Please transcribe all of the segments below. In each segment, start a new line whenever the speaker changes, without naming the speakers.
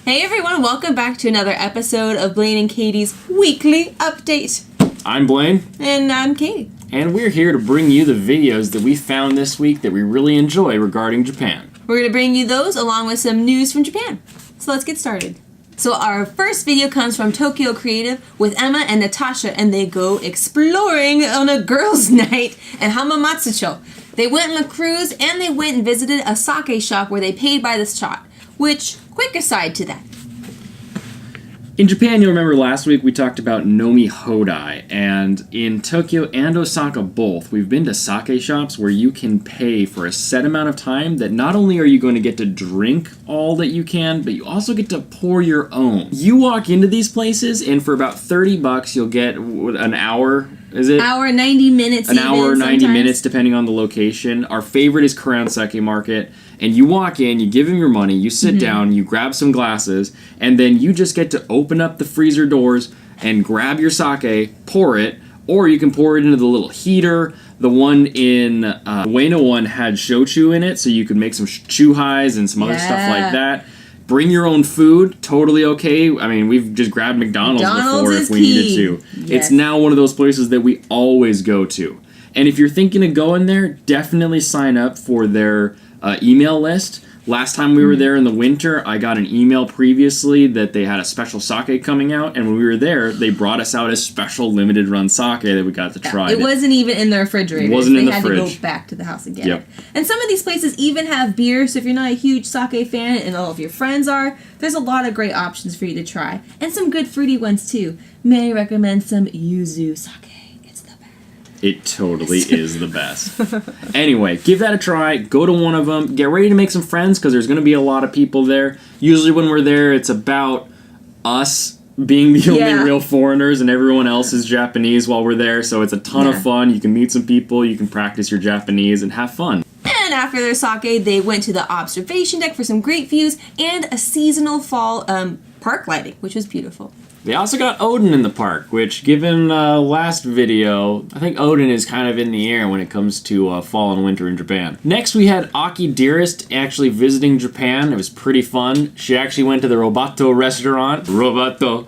Hey everyone, welcome back to another episode of Blaine and Katey's Weekly Update.
I'm Blaine.
And I'm Katey.
And we're here to bring you the videos that we found this week that we really enjoy regarding Japan.
We're going to bring you those along with some news from Japan. So let's get started. So our first video comes from Tokyo Creative with Emma and Natasha, and they go exploring on a girls' night at Hamamatsucho. They went on a cruise and they went and visited a sake shop where they paid by the shot. Which, quick aside to that.
In Japan, you'll remember last week we talked about Nomi Hodai, and in Tokyo and Osaka both, we've been to sake shops where you can pay for a set amount of time that not only are you going to get to drink all that you can, but you also get to pour your own. You walk into these places, and for about $30, you'll get an hour. Is it?
Hour, 90 minutes.
An hour, 90 minutes, depending on the location. Our favorite is Kuran Sake Market. And you walk in, you give him your money, you sit down, you grab some glasses, and then you just get to open up the freezer doors and grab your sake, pour it, or you can pour it into the little heater. The one in Ueno one had shochu in it, so you could make some chuhais and some other stuff like that. Bring your own food, totally okay. I mean, we've just grabbed McDonald's before if we needed to. Yes. It's now one of those places that we always go to. And if you're thinking of going there, definitely sign up for their email list. Last time we were there in the winter, I got an email previously that they had a special sake coming out, and when we were there, they brought us out a special limited run sake that we got to try.
It wasn't even in the refrigerator.
It wasn't in the fridge.
They had to go back to the house and get it. And some of these places even have beer, so if you're not a huge sake fan and all of your friends are, there's a lot of great options for you to try. And some good fruity ones too. May I recommend some yuzu sake?
It totally is the best. Anyway, give that a try. Go to one of them. Get ready to make some friends because there's going to be a lot of people there. Usually when we're there, it's about us being the only real foreigners and everyone else is Japanese while we're there. So it's a ton of fun. You can meet some people. You can practice your Japanese and have fun.
And after their sake, they went to the observation deck for some great views and a seasonal fall park lighting, which was beautiful.
They also got Odin in the park, which, given last video, I think Odin is kind of in the air when it comes to fall and winter in Japan. Next, we had Akidearest actually visiting Japan. It was pretty fun. She actually went to the Roboto restaurant. Roboto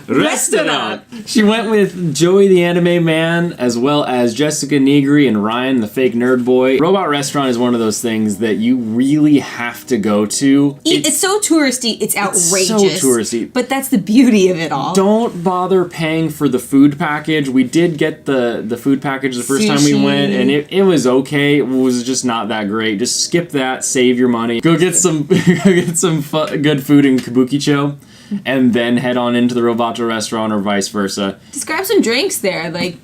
restaurant. She went with Joey the Anime Man, as well as Jessica Negri and Ryan the fake nerd boy. Robot restaurant is one of those things that you really have to go to.
It's so touristy, it's outrageous.
It's so touristy.
But that's the beauty of it all.
Don't bother paying for the food package. We did get the food package the first time we went, and it was okay. It was just not that great. Just skip that, save your money. Go get some good food in Kabukicho, and then head on into the Roboto restaurant or vice versa.
Just grab some drinks there, like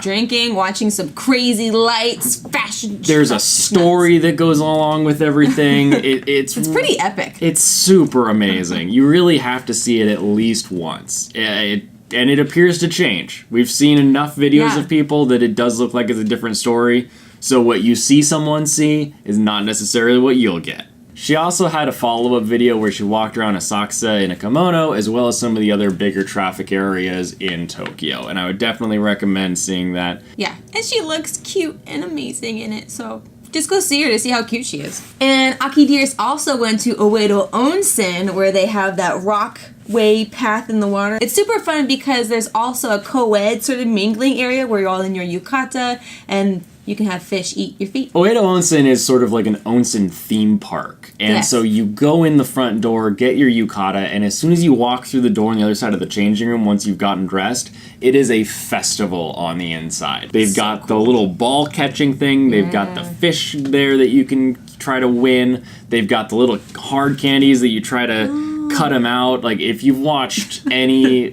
drinking, watching some crazy lights, fashion.
There's a story that goes along with everything. It's
pretty epic.
It's super amazing. You really have to see it at least once. And it appears to change. We've seen enough videos of people that it does look like it's a different story. So what you see someone see is not necessarily what you'll get. She also had a follow-up video where she walked around Asakusa in a kimono, as well as some of the other bigger traffic areas in Tokyo. And I would definitely recommend seeing that.
Yeah, and she looks cute and amazing in it, so just go see her to see how cute she is. And Akidearest also went to Ueno Onsen, where they have that rockway path in the water. It's super fun because there's also a co-ed sort of mingling area where you're all in your yukata and you can have fish eat your feet.
Ueno Onsen is sort of like an onsen theme park. And so you go in the front door, get your yukata, and as soon as you walk through the door on the other side of the changing room, once you've gotten dressed, it is a festival on the inside. They've got the little ball catching thing. They've got the fish there that you can try to win. They've got the little hard candies that you try to cut them out. Like, if you've watched any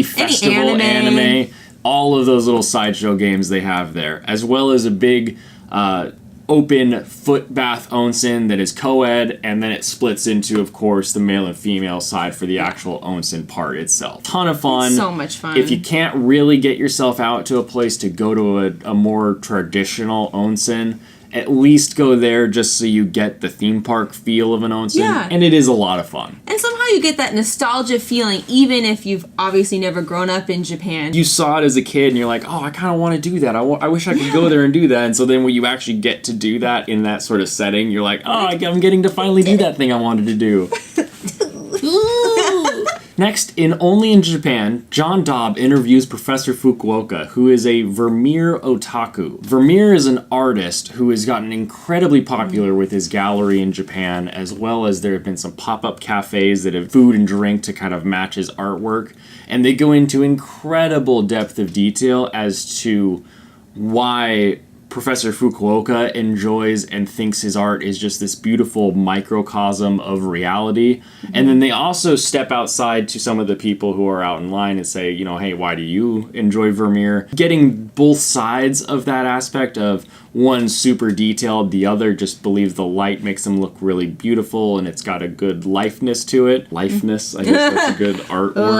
festival anime, all of those little sideshow games they have there, as well as a big open foot bath onsen that is co-ed, and then it splits into, of course, the male and female side for the actual onsen part itself. Ton of fun.
It's so much fun.
If you can't really get yourself out to a place to go to a more traditional onsen, at least go there just so you get the theme park feel of an onsen.
Yeah.
And it is a lot of fun.
And somehow you get that nostalgia feeling, even if you've obviously never grown up in Japan.
You saw it as a kid and you're like, oh, I kind of want to do that. I wish I could go there and do that. And so then when you actually get to do that in that sort of setting, you're like, oh, I'm getting to finally do that thing I wanted to do. Next, Only in Japan, John Dobb interviews Professor Fukuoka, who is a Vermeer otaku. Vermeer is an artist who has gotten incredibly popular with his gallery in Japan, as well as there have been some pop-up cafes that have food and drink to kind of match his artwork. And they go into incredible depth of detail as to why Professor Fukuoka enjoys and thinks his art is just this beautiful microcosm of reality. And then they also step outside to some of the people who are out in line and say, you know, hey, why do you enjoy Vermeer? Getting both sides of that aspect of one super detailed, the other just believes the light makes them look really beautiful and it's got a good lifeness to it. Lifeness, I guess that's a good art word.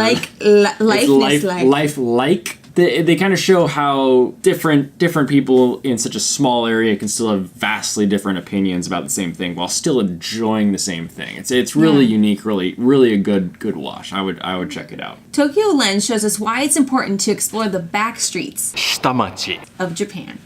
Lifelike. They kind of show how different people in such a small area can still have vastly different opinions about the same thing while still enjoying the same thing. It's really unique, really a good watch. I would check it out.
Tokyo Lens shows us why it's important to explore the back streets of Japan.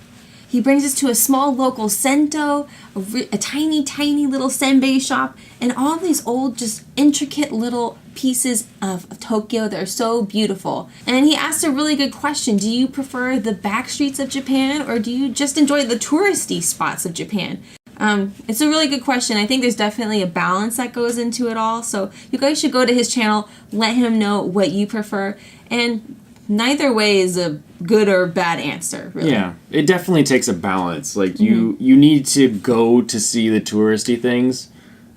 He brings us to a small local sento, a tiny little senbei shop, and all these old, just intricate little pieces of Tokyo that are so beautiful. And he asked a really good question. Do you prefer the back streets of Japan, or do you just enjoy the touristy spots of Japan? It's a really good question. I think there's definitely a balance that goes into it all. So you guys should go to his channel, let him know what you prefer, and neither way is a good or bad answer, really.
Yeah, it definitely takes a balance. Like, you need to go to see the touristy things.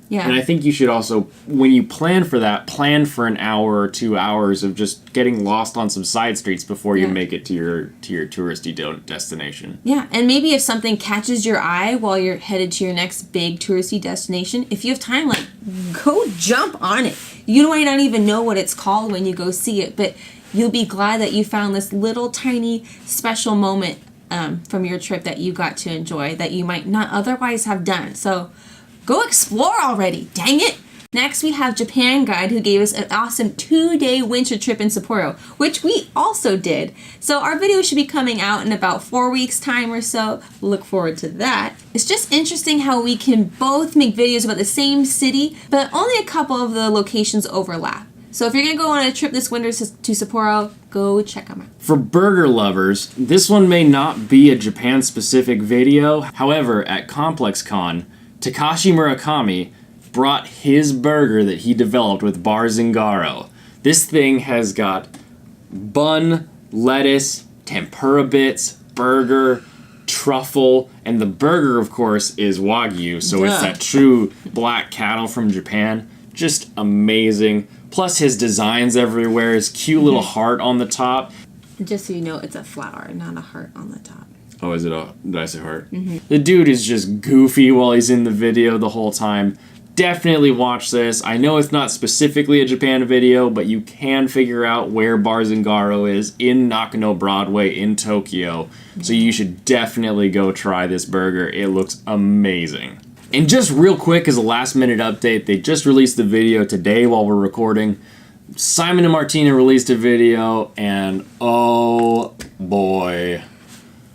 Yeah. And I think you should also, when you plan for that, plan for an hour or 2 hours of just getting lost on some side streets before you make it to your touristy destination.
Yeah, and maybe if something catches your eye while you're headed to your next big touristy destination, if you have time, like, go jump on it. You might not even know what it's called when you go see it, but you'll be glad that you found this little tiny special moment from your trip that you got to enjoy that you might not otherwise have done. So go explore already, dang it! Next, we have Japan Guide, who gave us an awesome 2-day winter trip in Sapporo, which we also did. So our video should be coming out in about 4 weeks' time or so. Look forward to that. It's just interesting how we can both make videos about the same city, but only a couple of the locations overlap. So if you're going to go on a trip this winter to Sapporo, go check them out.
For burger lovers, this one may not be a Japan-specific video. However, at ComplexCon, Takashi Murakami brought his burger that he developed with Bar Zingaro. This thing has got bun, lettuce, tempura bits, burger, truffle, and the burger, of course, is Wagyu, so it's that true black cattle from Japan. Just amazing. Plus his designs everywhere, his cute little heart on the top.
Just so you know, it's a flower, not a heart on the top.
Oh, is it did I say heart? Mm-hmm. The dude is just goofy while he's in the video the whole time. Definitely watch this. I know it's not specifically a Japan video, but you can figure out where Bar Zingaro is in Nakano Broadway in Tokyo. So you should definitely go try this burger. It looks amazing. And just real quick as a last minute update, they just released the video today while we're recording. Simon and Martina released a video, and oh boy.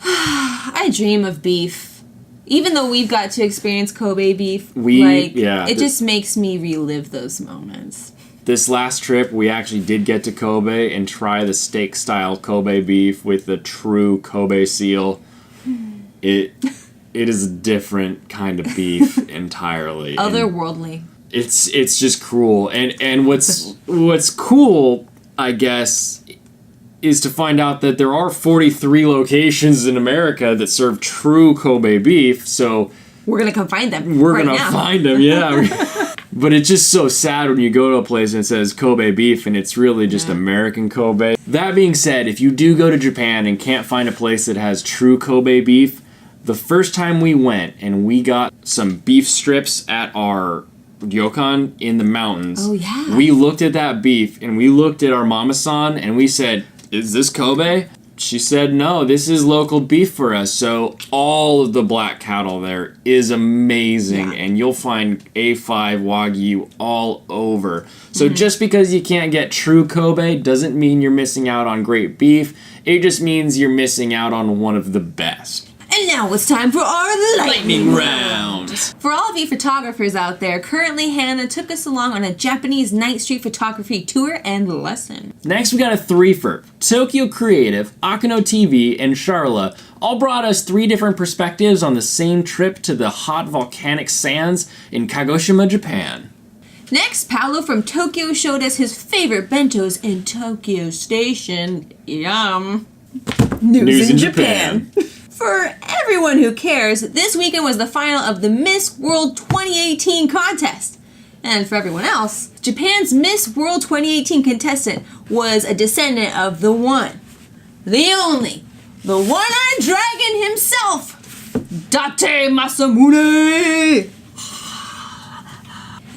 I dream of beef. Even though we've got to experience Kobe beef, it just makes me relive those moments.
This last trip, we actually did get to Kobe and try the steak-style Kobe beef with the true Kobe seal. It is a different kind of beef entirely.
Otherworldly.
It's just cruel. And what's cool, I guess, is to find out that there are 43 locations in America that serve true Kobe beef, so
we're gonna come find them.
We're gonna find them, yeah. But it's just so sad when you go to a place and it says Kobe beef and it's really just American Kobe. That being said, if you do go to Japan and can't find a place that has true Kobe beef, the first time we went and we got some beef strips at our ryokan in the mountains, we looked at that beef and we looked at our mama-san and we said, is this Kobe? she said, no, this is local beef for us. So all of the black cattle there is amazing.
Yeah.
And you'll find A5 Wagyu all over. So just because you can't get true Kobe doesn't mean you're missing out on great beef. It just means you're missing out on one of the best.
And now it's time for our lightning round.
round.
For all of you photographers out there, currently Hannah took us along on a Japanese night street photography tour and lesson.
Next, we got a three-fer. Tokyo Creative, Akano TV, and Charla all brought us 3 different perspectives on the same trip to the hot volcanic sands in Kagoshima, Japan.
Next, Paolo from Tokyo showed us his favorite bentos in Tokyo Station. Yum. News in Japan. For everyone who cares, this weekend was the final of the Miss World 2018 contest. And for everyone else, Japan's Miss World 2018 contestant was a descendant of the one, the only, the one-eyed dragon himself, Date Masamune!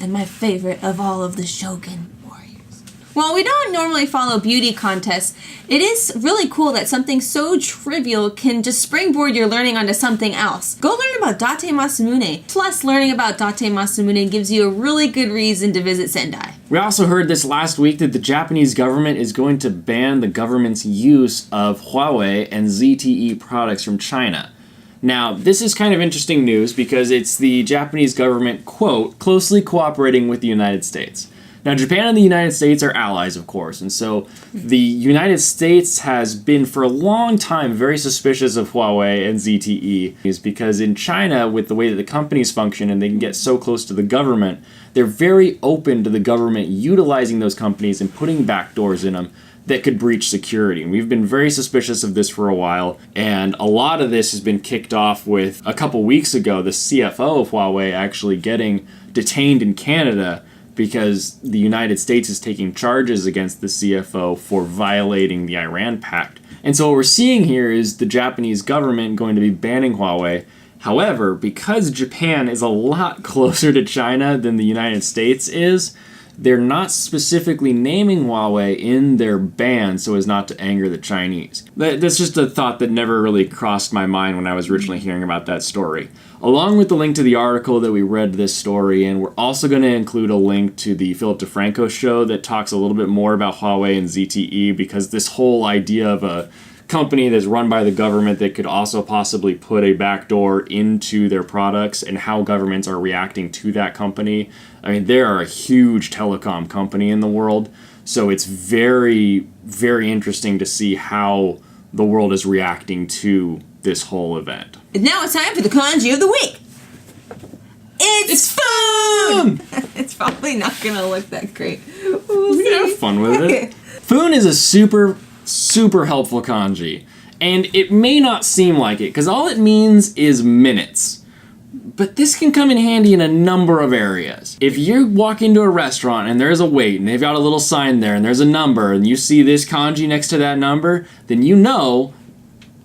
And my favorite of all of the Shogun warriors. While we don't normally follow beauty contests, it is really cool that something so trivial can just springboard your learning onto something else. Go learn about Date Masamune. Plus, learning about Date Masamune gives you a really good reason to visit Sendai.
We also heard this last week that the Japanese government is going to ban the government's use of Huawei and ZTE products from China. Now, this is kind of interesting news because it's the Japanese government, quote, closely cooperating with the United States. Now, Japan and the United States are allies, of course, and so the United States has been for a long time very suspicious of Huawei and ZTE, is because in China, with the way that the companies function and they can get so close to the government, they're very open to the government utilizing those companies and putting backdoors in them that could breach security. And we've been very suspicious of this for a while, and a lot of this has been kicked off with, a couple weeks ago, the CFO of Huawei actually getting detained in Canada because the United States is taking charges against the CFO for violating the Iran Pact. And so what we're seeing here is the Japanese government going to be banning Huawei. However, because Japan is a lot closer to China than the United States is, they're not specifically naming Huawei in their ban so as not to anger the Chinese. That's just a thought that never really crossed my mind when I was originally hearing about that story. Along with the link to the article that we read this story in, we're also going to include a link to the Philip DeFranco show that talks a little bit more about Huawei and ZTE, because this whole idea of a company that's run by the government that could also possibly put a backdoor into their products and how governments are reacting to that company. I mean, they are a huge telecom company in the world, so it's very, very interesting to see how the world is reacting to this whole event.
And now it's time for the kanji of the week. It's Foon! It's probably not gonna look that great. We'll
We can have fun with it. Foon is a super helpful kanji, and it may not seem like it because all it means is minutes. But this can come in handy in a number of areas. If you walk into a restaurant and there's a wait and they've got a little sign there and there's a number and you see this kanji next to that number, then you know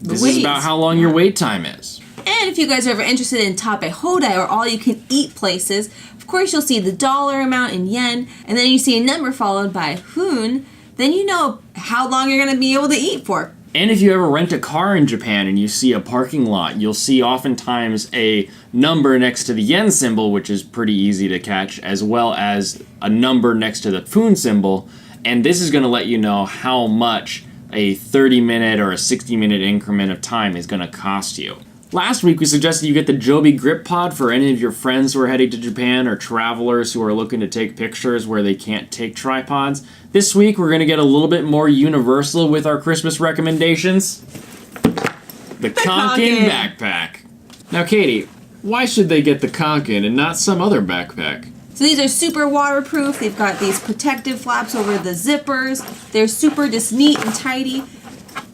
this is about how long your wait time is.
And if you guys are ever interested in tape hodai, or all you can eat places, of course you'll see the dollar amount in yen, and then you see a number followed by hoon, then you know how long you're going to be able to eat for.
And if you ever rent a car in Japan and you see a parking lot, you'll see oftentimes a number next to the yen symbol, which is pretty easy to catch, as well as a number next to the foon symbol. And this is going to let you know how much a 30-minute or a 60-minute increment of time is going to cost you. Last week, we suggested you get the Joby Grip Pod for any of your friends who are heading to Japan or travelers who are looking to take pictures where they can't take tripods. This week, we're going to get a little bit more universal with our Christmas recommendations. The Kanken backpack. Now, Katie, why should they get the Kanken and not some other backpack?
So these are super waterproof. They've got these protective flaps over the zippers. They're super just neat and tidy.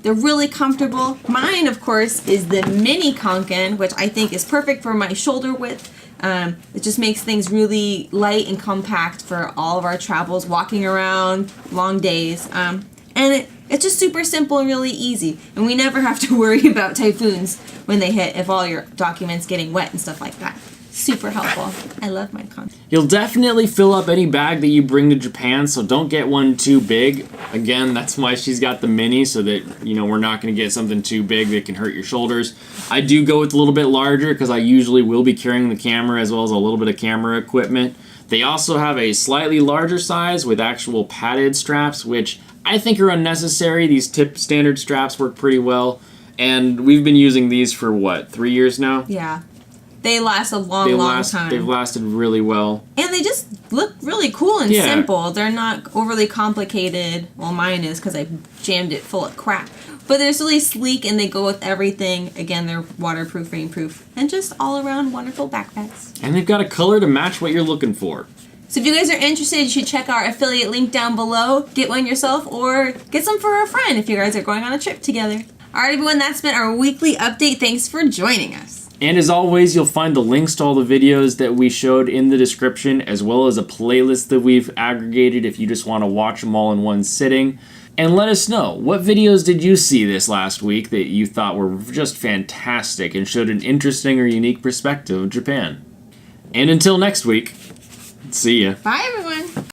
They're really comfortable. Mine, of course, is the mini Kanken, which I think is perfect for my shoulder width. It just makes things really light and compact for all of our travels, walking around, long days. And it's just super simple and really easy. And we never have to worry about typhoons when they hit, if all your documents getting wet and stuff like that. super helpful. I love my content.
You'll definitely fill up any bag that you bring to Japan, so don't get one too big. Again, that's why she's got the mini, so that, you know, we're not going to get something too big that can hurt your shoulders. I do go with a little bit larger because I usually will be carrying the camera as well as a little bit of camera equipment. They also have a slightly larger size with actual padded straps, which I think are unnecessary. These tip standard straps work pretty well. And we've been using these for, what, 3 years now?
Yeah. They last a long time.
They've lasted really well.
And they just look really cool and simple. They're not overly complicated. Well, mine is because I jammed it full of crap. But they're really sleek and they go with everything. Again, they're waterproof, rainproof, and just all around wonderful backpacks.
And they've got a color to match what you're looking for.
So if you guys are interested, you should check our affiliate link down below. Get one yourself or get some for a friend if you guys are going on a trip together. Alright everyone, that's been our weekly update. Thanks for joining us.
And as always, you'll find the links to all the videos that we showed in the description, as well as a playlist that we've aggregated if you just want to watch them all in one sitting. And let us know, what videos did you see this last week that you thought were just fantastic and showed an interesting or unique perspective of Japan? And until next week, see ya.
Bye everyone.